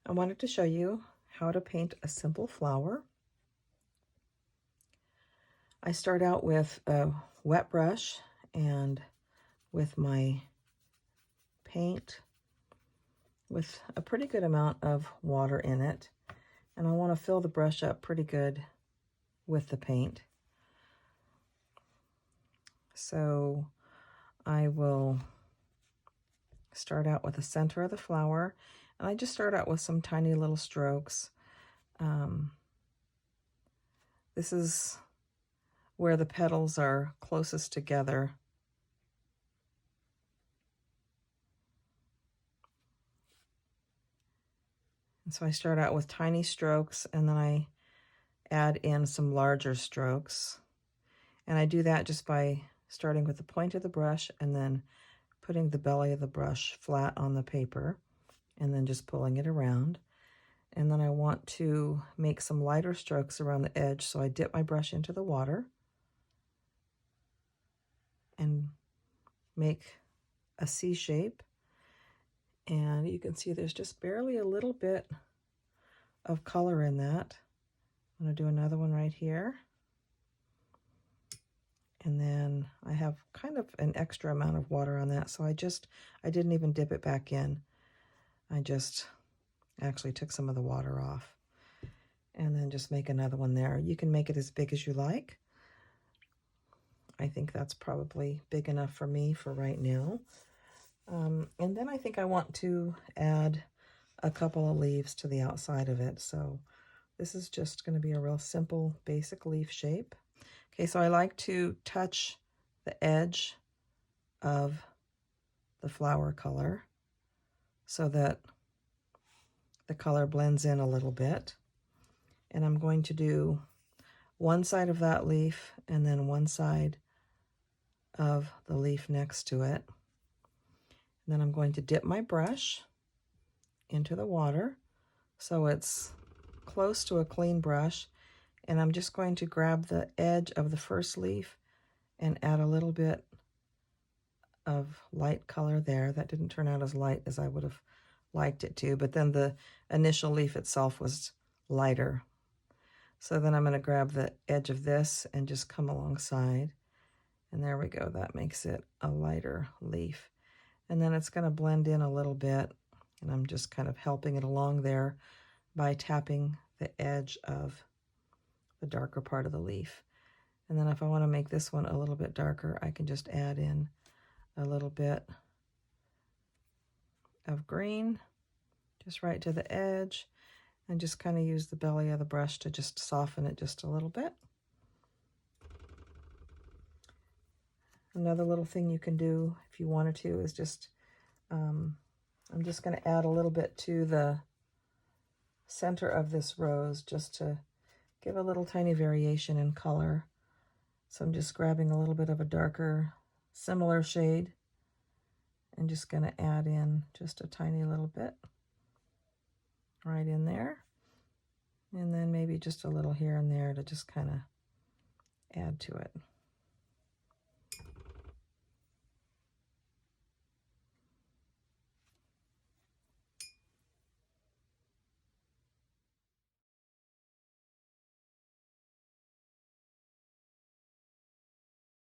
I wanted to show you how to paint a simple flower. I start out with a wet brush and with my paint with a pretty good amount of water in it. And I want to fill the brush up pretty good with the paint. So I will start out with the center of the flower, and I just start out with some tiny little strokes. This is where the petals are closest together. And so I start out with tiny strokes, and then I add in some larger strokes. And I do that just by starting with the point of the brush and then putting the belly of the brush flat on the paper and then just pulling it around. And then I want to make some lighter strokes around the edge, so I dip my brush into the water and make a C shape. And you can see there's just barely a little bit of color in that. I'm going to do another one right here. And then I have kind of an extra amount of water on that, so I didn't even dip it back in. I just actually took some of the water off. And then just make another one there. You can make it as big as you like. I think that's probably big enough for me for right now. And then I think I want to add a couple of leaves to the outside of it. So this is just going to be a real simple, basic leaf shape. Okay, so I like to touch the edge of the flower color so that the color blends in a little bit. And I'm going to do one side of that leaf and then one side of the leaf next to it. And then I'm going to dip my brush into the water so it's close to a clean brush. And I'm just going to grab the edge of the first leaf and add a little bit of light color there. That didn't turn out as light as I would have liked it to, but then the initial leaf itself was lighter. So then I'm going to grab the edge of this and just come alongside. And there we go. That makes it a lighter leaf. And then it's going to blend in a little bit. And I'm just kind of helping it along there by tapping the edge of the darker part of the leaf. And then if I want to make this one a little bit darker, I can just add in a little bit of green just right to the edge and just kind of use the belly of the brush to just soften it just a little bit. Another little thing you can do if you wanted to is just, I'm just going to add a little bit to the center of this rose just to give a little tiny variation in color. So I'm just grabbing a little bit of a darker, similar shade and just going to add in just a tiny little bit right in there. And then maybe just a little here and there to just kind of add to it.